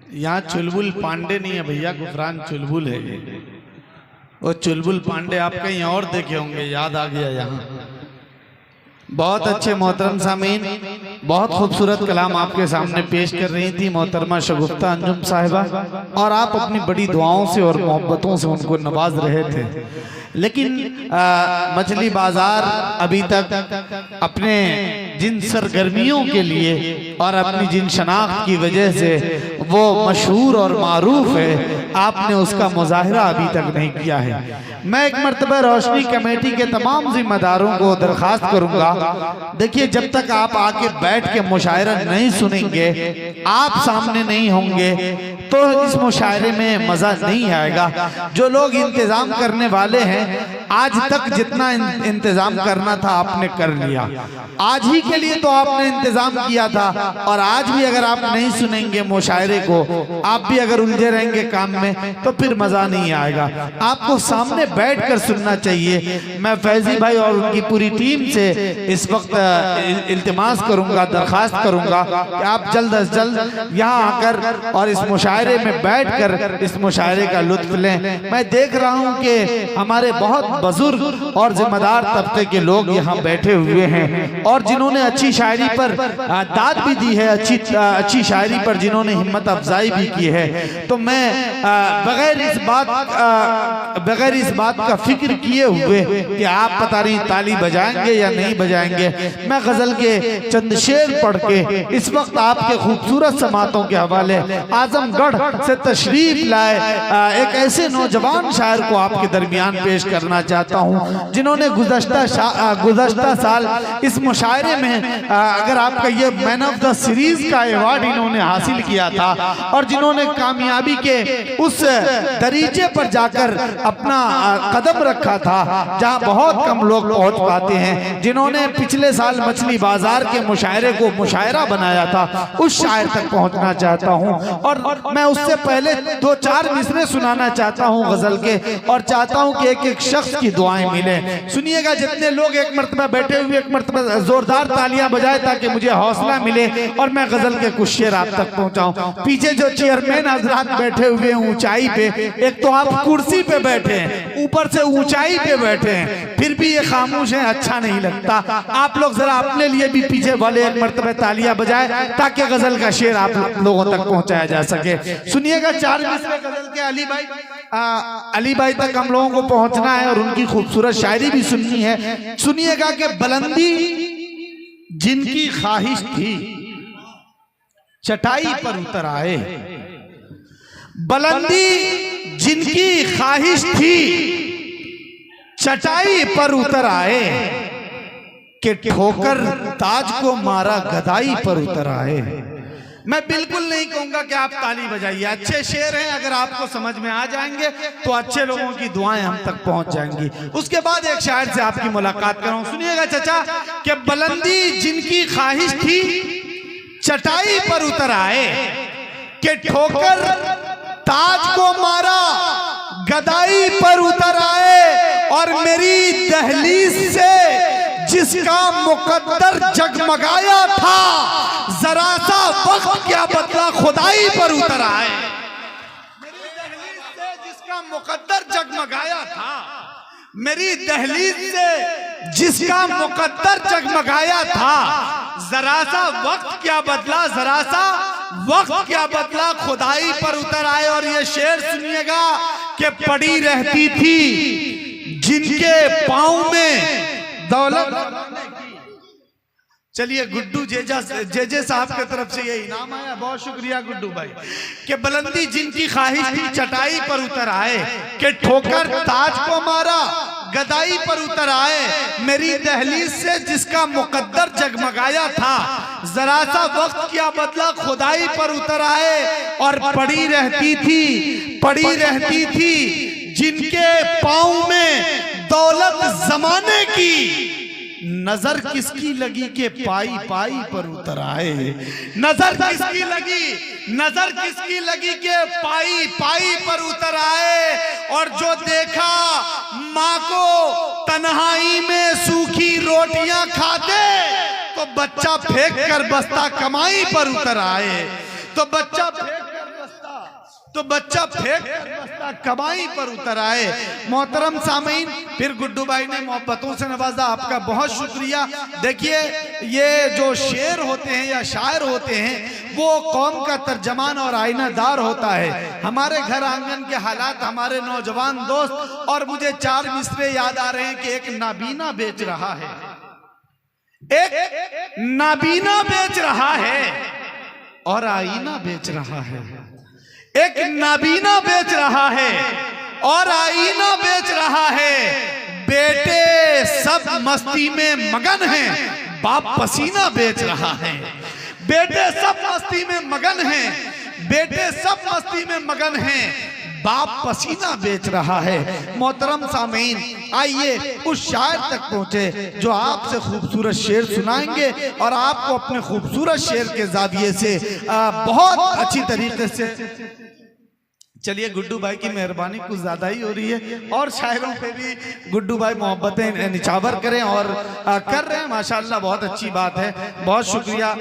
यहाँ चुलबुल पांडे नहीं है भैया, गुफरान चुलबुल है ये। वो चुलबुल पांडे आप कहीं और देखे होंगे, याद आ गया यहाँ। बहुत अच्छे मोहतरम सामीन, बहुत खूबसूरत कलाम आपके सामने पेश कर रही थी मोहतरमा शगुफ्ता अंजुम साहिबा, और आप अपनी बड़ी दुआओं से और मोहब्बतों से उनको नवाज रहे थे। लेकिन मछली बाजार अभी तक अपने जिन सरगर्मियों के लिए और अपनी जिन शनाख्त की वजह से वो मशहूर और मारूफ है, आपने उसका मुजाहिरा अभी तक नहीं किया है। मैं एक मर्तबा रोशनी कमेटी के तमाम जिम्मेदारों को दरखास्त करूंगा, देखिए जब तक आप आके बैठ के मुशायरा नहीं सुनेंगे, आप सामने नहीं होंगे, तो इस मुशायरे में मजा नहीं आएगा। जो लोग इंतजाम करने वाले हैं, आज तक जितना इंतजाम करना था आपने कर लिया, आज ही के लिए तो आपने इंतजाम किया था, और आज भी अगर आप नहीं सुनेंगे मुशायरे को, आप भी अगर उलझे रहेंगे काम में, तो फिर मजा नहीं आएगा। आपको सामने बैठकर सुनना चाहिए। मैं फैजी भाई और उनकी पूरी टीम से इस वक्त इल्तिमास करूंगा, दरखास्त करूंगा कि आप जल्द अज जल्द यहाँ आकर और इस मुशायरे में बैठकर इस मुशायरे का लुत्फ लें। मैं देख रहा हूँ कि हमारे बहुत बुजुर्ग और जिम्मेदार तबके के लोग यहाँ बैठे हुए हैं, और जिन्होंने अच्छी शायरी पर दाद भी दी है, अच्छी शायरी पर जिन्होंने हिम्मत अफजाई भी की है। तो मैं बगैर इस बात का फिक्र किए हुए कि आप पता नहीं ताली बजाएंगे या नहीं बजाएंगे, मैं गजल के चंद शेर पढ़ के इस वक्त आपके खूबसूरत समातों के हवाले आजमगढ़ से तशरीफ लाए एक ऐसे नौजवान शायर को आपके दरमियान पेश करना चाहता हूँ, जिन्होंने गुज़श्ता साल इस मुशायरे में अगर आपका ये मैन ऑफ द सीरीज का अवार्ड इन्होंने हासिल किया था, और जिन्होंने कामयाबी के उस दरीजे पर जाकर अपना कदम रखा था जहां बहुत कम लोग पहुंच पाते हैं, जिन्होंने पिछले साल मछली बाजार के मुशायरे को मुशायरा बनाया था, उस शायर तक पहुंचना चाहता हूं। और मैं उससे पहले 2-4 मिसरे सुनाना चाहता हूं गजल के, और चाहता हूं कि एक एक शख्स की दुआएं मिले। सुनिएगा, जितने लोग एक मर्तबा बैठे हुए एक मर्तबा जोरदार तालियां बजाए ताकि मुझे हौसला मिले और मैं गजल के कुछ शेर आप तक पहुंचाऊं। पीछे जो चेयरमैन हजरात बैठे हुए हैं ऊंचाई पे, एक तो आप कुर्सी पे बैठे हैं, ऊपर से ऊंचाई पे बैठे हैं, फिर भी ये खामोश है, अच्छा नहीं लगता। आप लोग जरा अपने लिए भी पीछे वाले एक मर्तबा तालियां बजाए ताकि गजल का शेर आप लोगों तक पहुंचाया जा सके। सुनिएगा, 4 मिसरे गजल के अली भाई तक हम लोगों को पहुंचना है और उनकी खूबसूरत शायरी भी सुननी है। सुनिएगा कि बुलंदी जिनकी ख्वाहिश थी चटाई पर उतर आए, बुलंदी जिनकी ख्वाहिश थी चटाई पर उतर आए, कि ठोकर ताज को मारा गदाई पर उतर आए। मैं बिल्कुल नहीं कहूंगा कि आप ताली बजाइए, अच्छे शेर हैं, अगर आपको समझ में आ जाएंगे तो अच्छे लोगों की दुआएं हम तक पहुंच जाएंगी। उसके बाद एक शायर से आपकी मुलाकात करूं। सुनिएगा चाचा, कि बुलंदी जिनकी ख्वाहिश थी चटाई पर उतर आए, कि ठोकर ताज को मारा गदाई पर उतर आए, और मेरी दहलीज से जिसका मुकद्दर जगमगाया था, जरा सा वक्त क्या बदला खुदाई पर उतर आए। मेरी दहलीज से जिसका मुकद्दर जगमगाया था, मेरी दहलीज से जिसका मुकद्दर जगमगाया था, जरा सा वक्त क्या बदला, जरा सा वक्त क्या बदला खुदाई पर उतर आए। और ये शेर सुनिएगा, कि पड़ी रहती थी जिनके पांव में दौलत। चलिए, गुड्डू जेजे साहब की तरफ से ये इनाम आया, बहुत शुक्रिया गुड्डू भाई। कि बुलंदी जिनकी ख्वाहिश थी चटाई पर उतर आए, कि ठोकर ताज को मारा गदाई पर उतर आए, मेरी दहलीज से जिसका मुकद्दर जगमगाया था, जरा सा वक्त क्या बदला खुदाई पर उतर आए। और पड़ी रहती थी जिनके पांव में दौलत जमाने की, नजर किसकी लगी के पाई पाई पर उतर आए। नजर किसकी लगी के पाई पाई पर उतर आए। और जो देखा माँ को तन्हाई में सूखी रोटियां खाते, तो बच्चा फेंक कर बस्ता कमाई पर उतर आए। तो बच्चा फेंक कर तो बच्चा फेंक कर बस्ता कबाई पर उतर आए। मोहतरम सामीन, फिर गुड्डू भाई ने मोहब्बतों से नवाजा, आपका बहुत शुक्रिया। देखिए, ये जो शेर होते हैं या शायर होते हैं वो कौम का तर्जमान और आईनादार होता है। हमारे घर आंगन के हालात, हमारे नौजवान दोस्त, और मुझे 4 मिसरे याद आ रहे हैं कि एक नाबीना बेच रहा है, एक नाबीना बेच रहा है और आईना बेच रहा है। एक नाबीना बेच रहा है और आईना बेच रहा है। बेटे सब मस्ती में मगन हैं, बाप पसीना बेच रहा है। बेटे सब मस्ती में मगन हैं, बेटे सब मस्ती में मगन हैं, बाप पसीना बेच रहा है। मोहतरम सामीन, आइए उस शायर तक पहुंचे जो आपसे खूबसूरत शेर सुनाएंगे और आपको अपने खूबसूरत शेर के जाविये से बहुत अच्छी तरीके से। चलिए, गुड्डू भाई की मेहरबानी कुछ ज्यादा ही हो रही है और शायरों पे भी गुड्डू भाई मोहब्बतें निछावर करें और कर रहे हैं, माशाल्लाह, बहुत अच्छी बात है। बहुत शुक्रिया,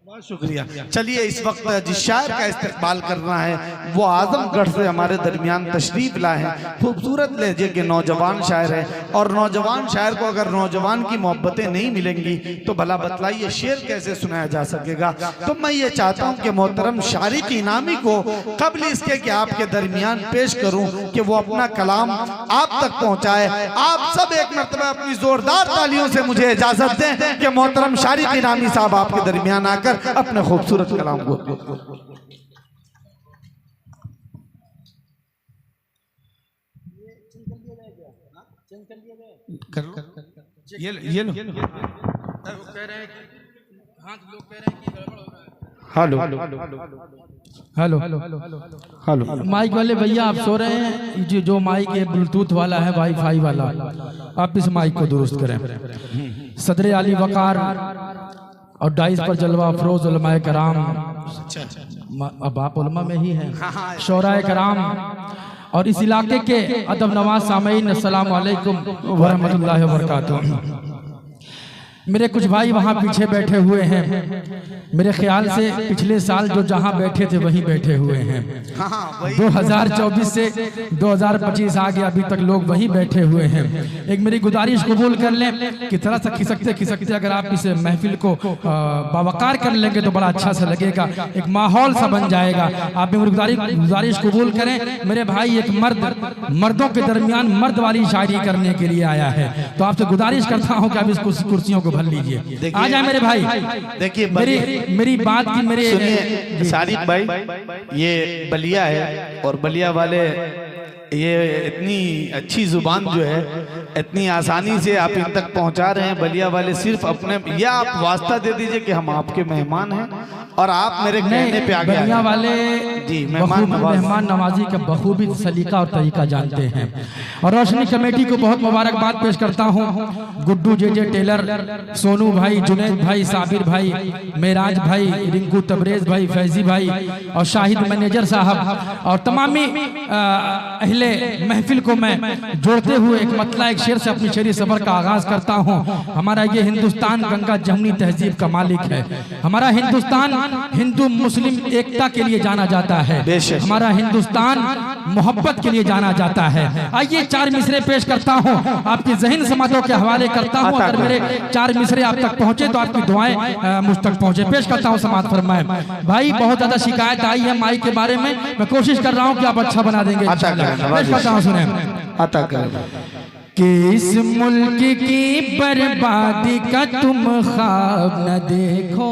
बहुत शुक्रिया। चलिए, इस वक्त जिस शायर का इस्तेमाल करना है वो आजमगढ़ से हमारे दरमियान तशरीफ लाए हैं। खूबसूरत लहजे के नौजवान शायर है और नौजवान शायर को अगर नौजवान की मोहब्बतें नहीं मिलेंगी तो भला बतलाइए शेर कैसे सुनाया जा सकेगा। तो मैं ये चाहता हूँ कि मोहतरम शारिक इनामी को कबल इसके कि आपके दरमियान पेश करूँ कि वो अपना कलाम आप तक पहुँचाए। आप सब एक मरतबा अपनी जोरदार तालियों से मुझे इजाजत दें कि मोहतरम शारिक इनामी साहब आपके दरमियान आकर अपने खूबसूरत कलाम को। ये लो। हेलो हेलो हेलो, माइक वाले भैया आप सो रहे हैं? जो माइक है ब्लूटूथ वाला है, वाईफाई वाला, आप इस माइक को दुरुस्त करें। सदर आली वकार और डाइस पर जलवा अफरोज उलमाए कराम, अब आप उलमा में ही हैं, शोराए कराम और इस इलाके के अदब नवाज सामीन, अस्सलाम वालेकुम व रहमतुल्लाहि व बरकातुहू। मेरे कुछ भाई वहाँ पीछे बैठे हुए हैं, मेरे ख्याल से पिछले साल जो जहाँ बैठे थे वहीं बैठे हुए हैं। 2024 से 2025 आ गया, अभी तक लोग वहीं बैठे हुए हैं। एक मेरी गुजारिश कबूल कर लें कि थोड़ा सा खिसकते अगर आप इस महफिल को बावकार कर लेंगे तो बड़ा अच्छा सा लगेगा, एक माहौल सा बन जाएगा। आप मेरी गुजारिश कबूल करें। मेरे भाई एक मर्दों के दरमियान मर्द वाली शायरी करने के लिए आया है, तो आपसे गुजारिश करता हूँ कि आप इस कुर्सियों को भर लीजिए। आ जाए मेरे भाई। देखिए, मेरी बात की मेरे सुनिए सारिक भाई, ये बलिया है और बलिया वाले ये इतनी अच्छी जुबान जो है इतनी आसानी से आप इन तक पहुंचा रहे हैं। बलिया वाले सिर्फ अपने, या आप वास्ता दे दीजिए कि हम आपके मेहमान हैं और आप मेरे कहने पे आ गए। बलिया वाले जी मेहमान नवाजी का बखूबी सलीका और तरीका जानते हैं और रोशनी कमेटी को बहुत मुबारकबाद पेश करता हूं। गुड्डू जे टेलर, सोनू भाई, जुनैद भाई, साबिर भाई, मेराज भाई, रिंकू तबरेज भाई, फैजी भाई और शाहिद मैनेजर साहब और तमामी अहले महफिल को मैं जोड़ते हुए एक मतला एक शेर से अपनी शेरी सफर का आगाज करता हूँ। हमारा ये हिंदुस्तान गंगा जमुनी तहजीब का मालिक है। हमारा हिंदुस्तान हिंदू मुस्लिम एकता के लिए जाना जाता है। हमारा हिंदुस्तान मोहब्बत के लिए जाना जाता है। आइए 4 मिसरे पेश करता हूँ, आपकी ज़हन समातों के हवाले करता हूँ। अगर मेरे 4 मिसरे आप तक पहुँचे तो आपकी दुआएं मुझ तक पहुँचे। पेश करता हूँ, समात फरमाए। भाई बहुत ज्यादा शिकायत आई है माइक के बारे में, मैं कोशिश कर रहा हूँ कि आप अच्छा बना देंगे। पेश करता हूँ, सुने। कि इस मुल्क की बर्बादी का तुम ख्वाब न देखो।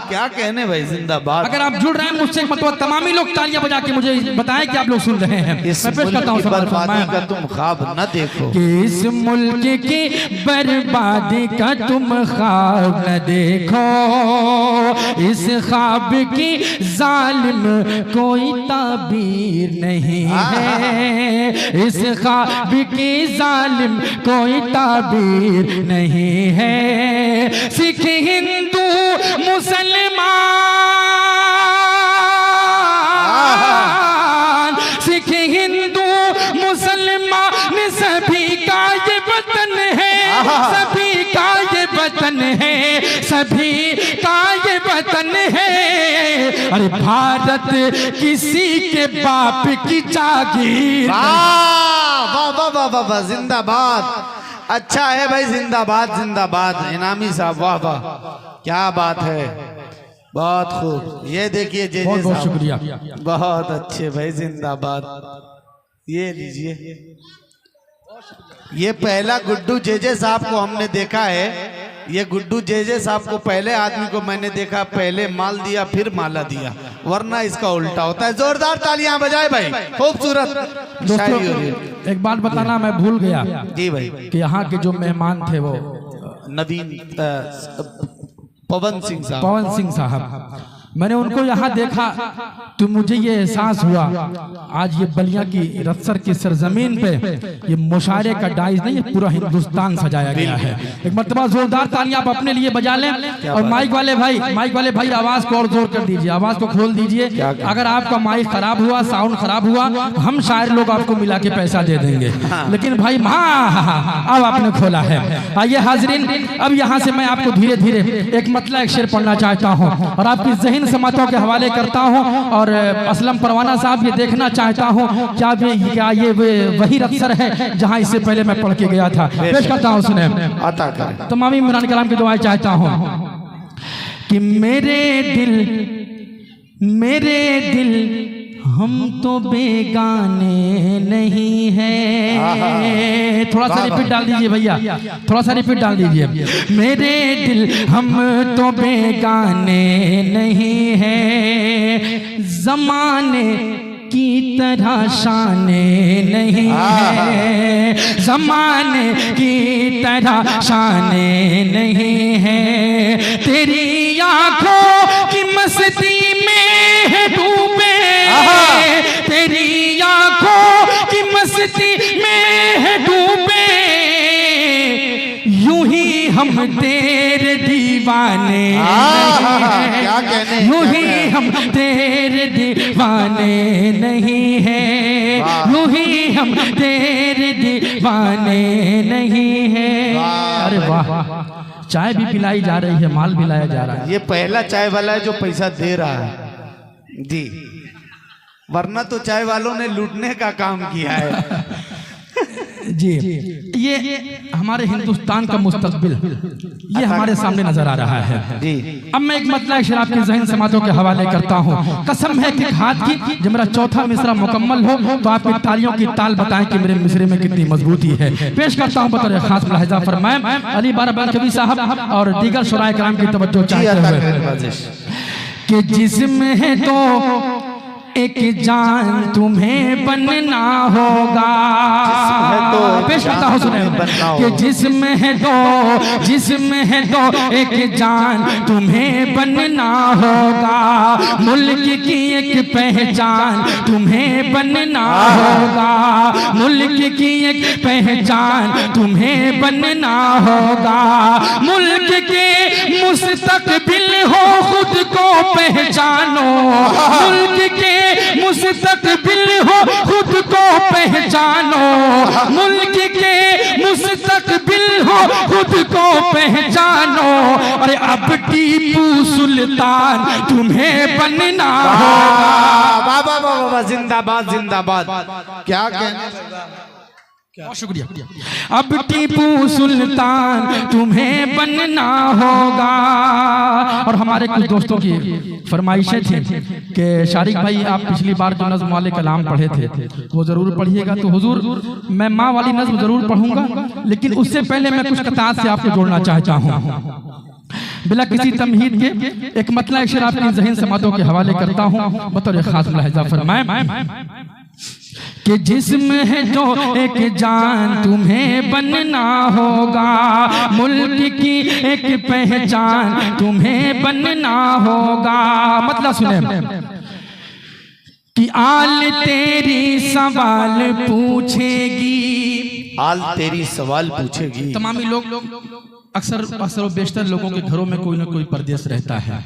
क्या कहने भाई, जिंदाबाद। अगर आप जुड़ रहे हैं मुझसे मतलब तमामी लोग तालियां बजा के मुझे बताएं कि आप लोग सुन रहे हैं। इस मुल्क की बर्बादी का तुम ख्वाब न देखो। कि इस मुल्क की बर्बादी का तुम ख्वाब न देखो, इस ख्वाब की जालिम कोई ताबीर नहीं है, इस ख्वाब की जालिम कोई ताबीर नहीं है। सिख हिंदू मुसलमान, सिख हिंदू मुसलमान सभी का ये वतन है, सभी का ये वतन है, सभी का ये वतन है। अरे भारत किसी के बाप की जागीर। वाह वाह वाह वाह वाह वाह, जिंदाबाद। अच्छा है भाई, जिंदाबाद जिंदाबाद। इनामी साहब वाह वाह, क्या बात है, बहुत खूब। ये देखिए जे बहुत बहुत शुक्रिया। बहुत अच्छे भाई, जिंदाबाद। ये लीजिए, ये पहला गुड्डू जेजे साहब को हमने देखा है। ये गुड्डू जेजे साहब को पहले आदमी को मैंने देखा, पहले माल दिया फिर माला दिया, वरना इसका उल्टा होता है। जोरदार तालियां बजाए भाई, खूबसूरत शायरी हो रही है। एक बात बताना मैं भूल गया जी भाई, कि यहाँ के जो मेहमान थे वो नवीन पवन सिंह साहब। पवन सिंह साहब, मैंने उनको यहाँ देखा तो मुझे ये एहसास हुआ आज ये बलिया की रत्सर की सरजमीन पे ये मुशायरे का डाइस नहीं, ये पूरा हिंदुस्तान सजाया गया है। एक मर्तबा जोरदार तालियां आप अपने लिए बजा लें। और माइक वाले भाई आवाज को और जोर कर दीजिए, आवाज को खोल दीजिए। अगर आपका माइक खराब हुआ, साउंड खराब हुआ, हम शायर लोग आपको मिला के पैसा दे देंगे। लेकिन भाई अब आपने खोला है। आइए हाजरीन, अब यहाँ से मैं आपको धीरे धीरे एक मतला एक शेर पढ़ना चाहता हूँ और आपकी ज़हन समातों के हवाले करता हूँ। और असलम परवाना साहब, ये देखना चाहता हूँ क्या ये वही रत्सर है जहाँ इससे पहले मैं पढ़ के गया था। पेश करता हूँ, सुने। तमाम इमरान कलाम की दुआएं चाहता हूँ कि मेरे दिल हम तो बेगाने नहीं हैं। थोड़ा सा रिपीट डाल दीजिए भैया, थोड़ा सा रिपीट डाल दीजिए। मेरे दिल हम तो बेगाने नहीं हैं, ज़माने की तरह शाने नहीं है, ज़माने की तरह शाने नहीं है। तेरी आंखों की मस्ती में डूबे, तेरी आंखों की मस्ती में डूबे, यूं ही हम तेरे दीवाने क्या कहने, यूं ही हम तेरे दीवाने नहीं हैं, यूं ही हम तेरे दीवाने नहीं हैं। अरे वाह, चाय भी पिलाई जा रही है, माल भी लाया जा रहा है। ये पहला चाय वाला है जो पैसा दे रहा है जी, वरना तो चाय वालों ने लूटने का काम किया है। जी, ये हमारे हिंदुस्तान का मुस्तकबिल ये हमारे सामने नजर आ रहा है जी। अब मैं एक मतलब शराब के ज़हन समातों के हवाले करता हूँ। कसम है कि हाथ की जब मेरा चौथा मिसरा मुकम्मल हो तो आपकी तालियों की ताल बताएं कि मेरे मिसरे में कितनी मजबूती है। पेश करता हूँ बतौर खास मुलाहिजा फरमाएं अली बारा कवि साहब और दीगर शुराए कराम की तवज्जो चाहते हुए कि जिस्म है तो एक जान तुम्हें बनना होगा। पेश करता हूँ, सुने। कि जिस्म है तो एक जान तुम्हें बनना होगा, मुल्क की एक पहचान तुम्हें बनना होगा, मुल्क की एक पहचान तुम्हें बनना होगा, मुल्क के मुस्तकबिल हो खुद को पहचानो, मुल्क के मुस्तकबिल हो खुद को पहचानो, मुल्क के मुस्तकबिल हो खुद को पहचानो। अरे अब टीपू सुल्तान तुम्हें बनना होगा। वाह वाह वाह, जिंदाबाद जिंदाबाद। क्या कहना, बहुत शुक्रिया। अब टीपू सुल्तान तुम्हें बनना होगा। और हमारे कुछ दोस्तों की फरमाइशें थी कि शारिक भाई आप पिछली बार जो नज़्म वाले कलाम पढ़े थे वो जरूर पढ़िएगा। तो हुजूर मैं माँ वाली नज़्म जरूर पढ़ूंगा, लेकिन उससे पहले मैं कुछ कतार से आपको जोड़ना चाहता हूँ बिला किसी तमहीद के। एक मतला शेर आपकी ज़हन समातों के हवाले करता हूँ बतौर खास मुलाहिजा फरमाएं कि जिस्म है जो एक जान तुम्हें बनना होगा, मुल्क की एक पहचान तुम्हें बनना होगा। मतलब सुने कि आल तेरी सवाल पूछेगी, आल तेरी सवाल पूछेगी। तमामी लोग अक्सर और बेशतर लोगों के घरों में कोई ना कोई परदेश रहता है।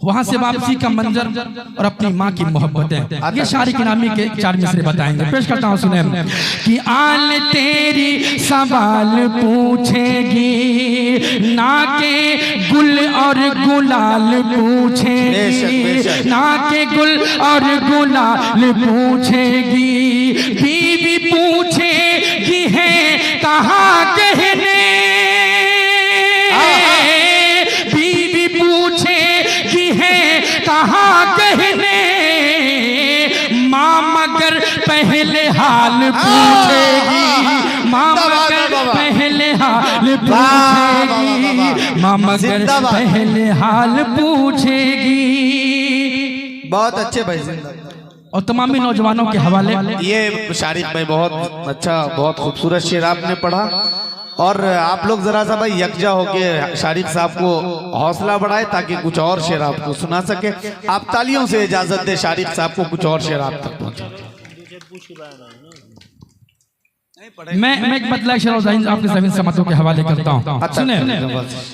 वहां से वापसी का मंजर और अपनी माँ की मोहब्बतें, ये शारी की नामी के 4 मिसरे बताएंगे। पेश करता हूँ, सुने कि आल तेरी सवाल पूछेगी, ना के गुल और गुलाल पूछेगी, ना के गुल और गुलाल पूछेगी, बीवी पूछेगी है कहाँ गहने, बीवी पूछेगी है कहाँ गहने, माँ मगर पहले हाल पूछेगी, माँ मगर पहले हाल पूछेगी, माँ मगर पहले हाल पूछेगी। बहुत अच्छे भाई, जिंदा। और तमामी नौजवानों के हवाले ये शारिक भाई बहुत अच्छा, बहुत खूबसूरत शेर आपने पढ़ा। और आप लोग जरा सा भाई यकजा होके शारिक साहब को हौसला बढ़ाए ताकि कुछ और शेर आपको सुना सके। आप तालियों से इजाजत दे शारिक साहब को कुछ और शेर आप तक पहुंचे। मैं एक मतलब शेर आपके जमीन समातों के हवाले करता हूँ। सुने,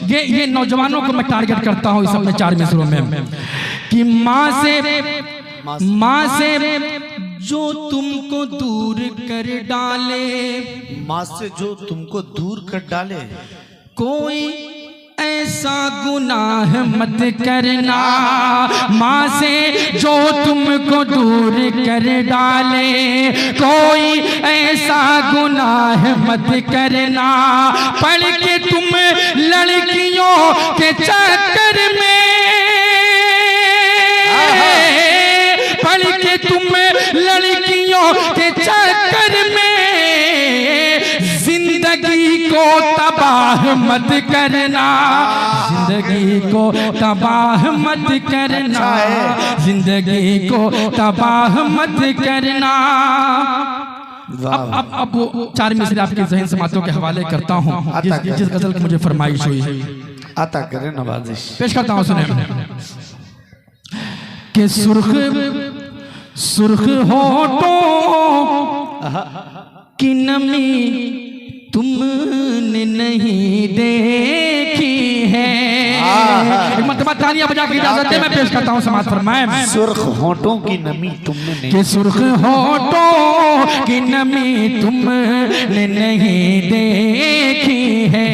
ये नौजवानों को मैं टारगेट करता हूँ इस अपने 4 मिसरों में कि माँ से जो तुमको दूर कर डाले, माँ से जो तुमको दूर कर डाले, कोई ऐसा गुनाह मत करना, माँ से जो तुमको दूर कर डाले, कोई ऐसा गुनाह मत करना, पढ़ के तुम लड़कियों के चक्कर में, पढ़ के तुम लड़कियों के चक्कर में जिंदगी को तबाह मत करना, जिंदगी को तबाह मत करना, जिंदगी को तबाह मत करना। अब वो 4 मिसरे आपके ज़हन समातों के हवाले करता हूँ जिस गजल की मुझे फरमाइश हुई। आता करे नवाजिश। पेश करता हूँ, सुने कि सुर्ख होठों की नमी तुमने नहीं देखी है। एक मरतबा तालियां बजा के इजाजत दे, मैं पेश करता हूँ समाज फरमाए। सुर्ख होठों की नमी तुमने नहीं, कि सुर्ख होठों की नमी तुमने नहीं देखी है,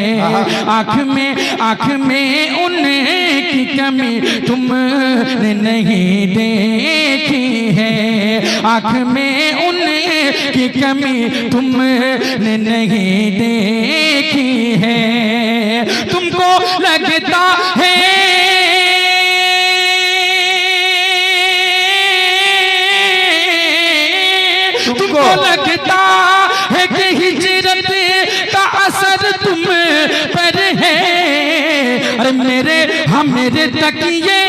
आँख में उनकी कमी तुमने नहीं देखी है, आँख में उनकी कमी तुमने नहीं देखी है। तुमको लगता है कि हिजरत का असर तुम पर है, अरे मेरे तकिए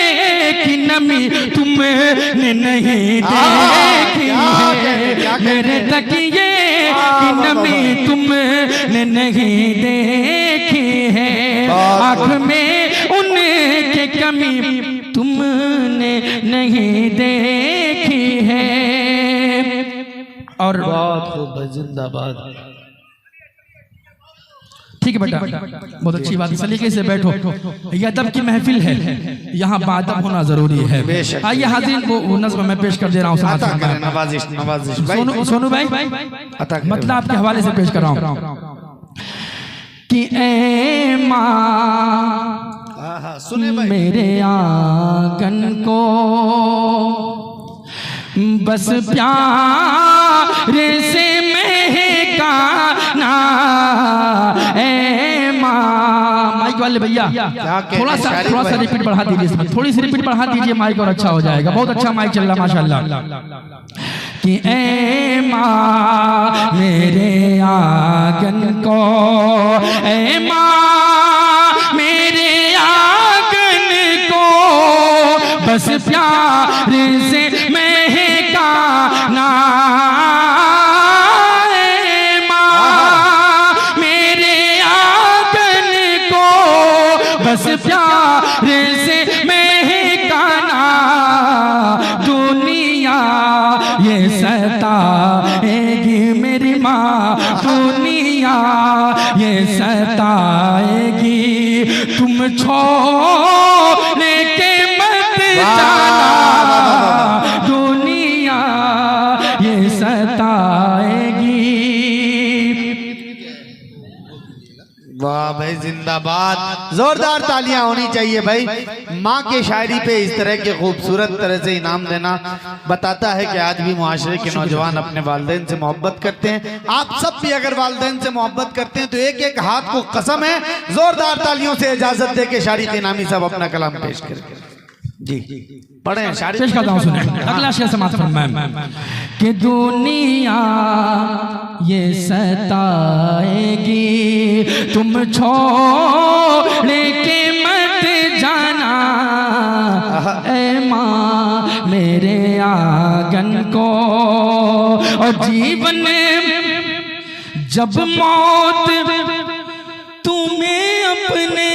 की नमी तुमने नहीं देखी है, मेरे तकिए की नमी तुमने नहीं देखी है, आँख में उनकी कमी तुमने नहीं देखी है। और बहुत खूब, जिंदाबाद। ठीक है बेटा, बहुत अच्छी बात, सलीके से बैठो, ये अदब की महफिल है, यहाँ बादब होना जरूरी है। आइए हाज़रीन, वो नज़्म मैं पेश कर दे रहा हूँ। सोनू भाई मतलब आपके हवाले से पेश कर रहा हूँ कि ए माँ मेरे आंगन को बस प्यार से महकाना, ए माँ। माइक वाले भैया थोड़ा सा रिपीट बढ़ा दीजिए इसमें, थोड़ी सी रिपीट बढ़ा दीजिए माइक, और अच्छा हो जाएगा। बहुत अच्छा माइक चल रहा माशाल्लाह। कि ए माँ मेरे आंगन को, ए माँ मेरे आंगन को बस प्यार से महकाना, ए माँ मेरे आंगन को बस प्यार से महकाना, दुनिया ये सताएगी मेरी माँ, दुनिया ये सताएगी, तुम छोड़ने के मत जिंदाबाद। जोरदार तालियां होनी चाहिए भाई। माँ के शायरी पे इस तरह के खूबसूरत तरह से इनाम देना बताता है कि आज भी मुआशरे के नौजवान अपने वालिदैन से मोहब्बत करते हैं। आप सब भी अगर वालिदैन से मोहब्बत करते हैं तो एक एक हाथ को कसम है, जोरदार तालियों से इजाजत दे के शायरी के इनामी सब अपना कलाम पेश करें। जी पढ़े शायरी पेश करता हूँ, सुने अगला शेर समाप्त फरमाएं कि दुनिया ये सताएगी, तुम छोड़ के मत जाना, ऐ माँ मेरे आंगन को। और जीवन जब मौत तुम्हें अपने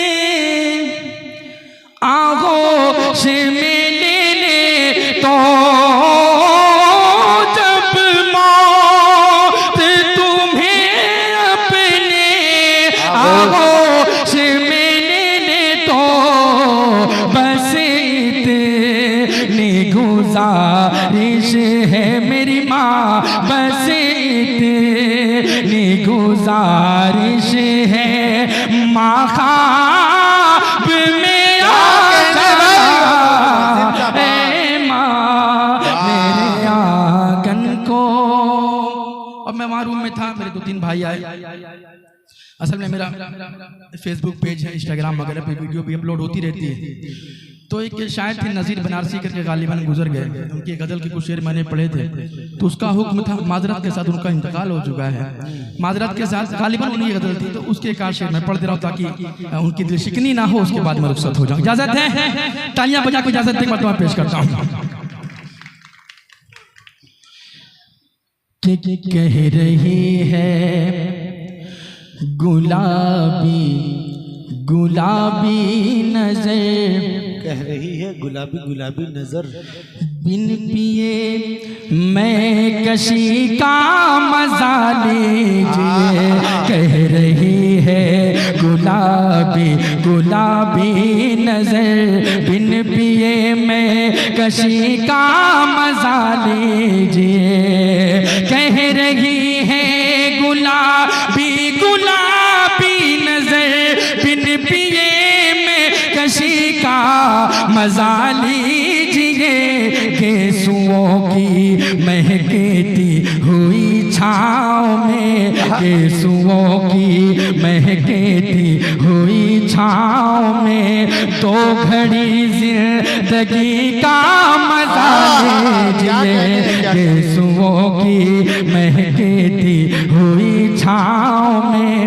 आगोश में ले ले, तो जब मौत तुम्हें अपने आगोश में ले ले, तो बस इतनी गुजारिश है मेरी माँ, बस इतनी गुजारिश है माँ, ख्वाब में में था। मेरे 2-3 भाई आए। असल में मेरा फेसबुक पेज है, इंस्टाग्राम वगैरह पे वीडियो भी अपलोड होती रहती है। तो एक शायर थे नज़ीर बनारसी करके, गालिबन गुजर गए। उनकी गज़ल के कुछ शेर मैंने पढ़े थे, तो उसका हुक्म था, माजरत के साथ उनका इंतकाल हो चुका है, माजरत के साथ गालिबन उन्हीं गज़ल थी, तो उसके एक शेर मैं पढ़ दे रहा हूँ ताकि उनकी दिल शिकनी ना हो, उसके बाद मैं रुखसत हो जाऊँ। इजाज़त है? तालियां बजा को इजाज़त देकर मैं पेश करता हूँ। कह रही है गुलाबी गुलाबी नजर, कह रही है गुलाबी गुलाबी नजर, बिन पिए मैं कशी का मजा लीजिए। कह रही है गुलाबी गुलाबी नजर, बिन पिए मैं कशी का मजा लीजिए। कह रही है गुलाबी गुलाबी नजर, बिन पिए में कशी का मजा लीजिए। केसुओं की महकती हुई छाँव में, केसुओं की महकती हुई छाँव में, दो घड़ी जिंदगी का मजा लीजिए। केसुओं की महकती हुई छाँव में,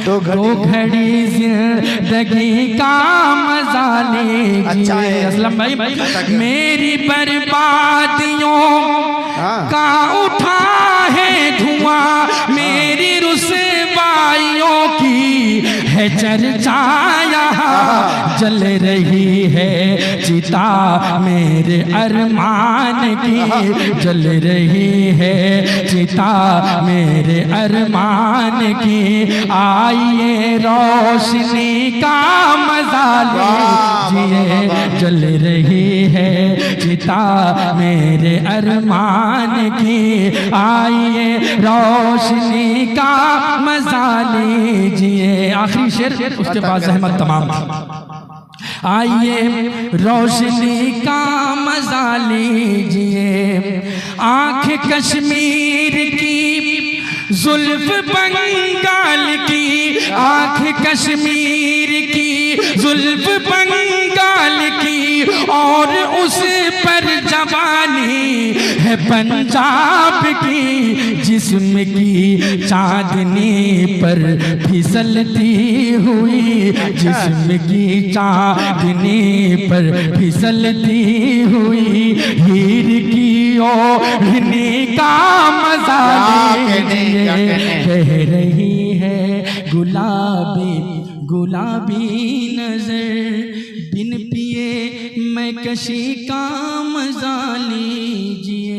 दो घड़ी जिंदगी का मजा लीजिए। असलम भाई, मेरी बर्बादियों का उठा है धुआं, मेरी रुसवाइयों की है चर्चा यहाँ। जल रही है चिता मेरे अरमान की, जल रही है चिता मेरे अरमान की। आइए रोशनी का मजा लीजिए, जल रही है चिता मेरे अरमान की। आइए रोशनी का मजा लीजिए। आखिरी शेर, उसके बाद ज़हमत तमाम। आइए रोशनी का मजा लीजिए, आँख कश्मीर की जुल्फ बंगाल की, आँख कश्मीर की जुल्फ बंगाल की, और उस पर जवानी है पंजाब की। जिस्म की चांदनी पर फिसलती हुई, जिस्म की चांदनी पर फिसलती हुई, हीर की ओढ़नी का मजा लीजिए। कह रही है गुलाबी गुलाबी नजर, बिन पिए मैं कशी का मजा लीजिए।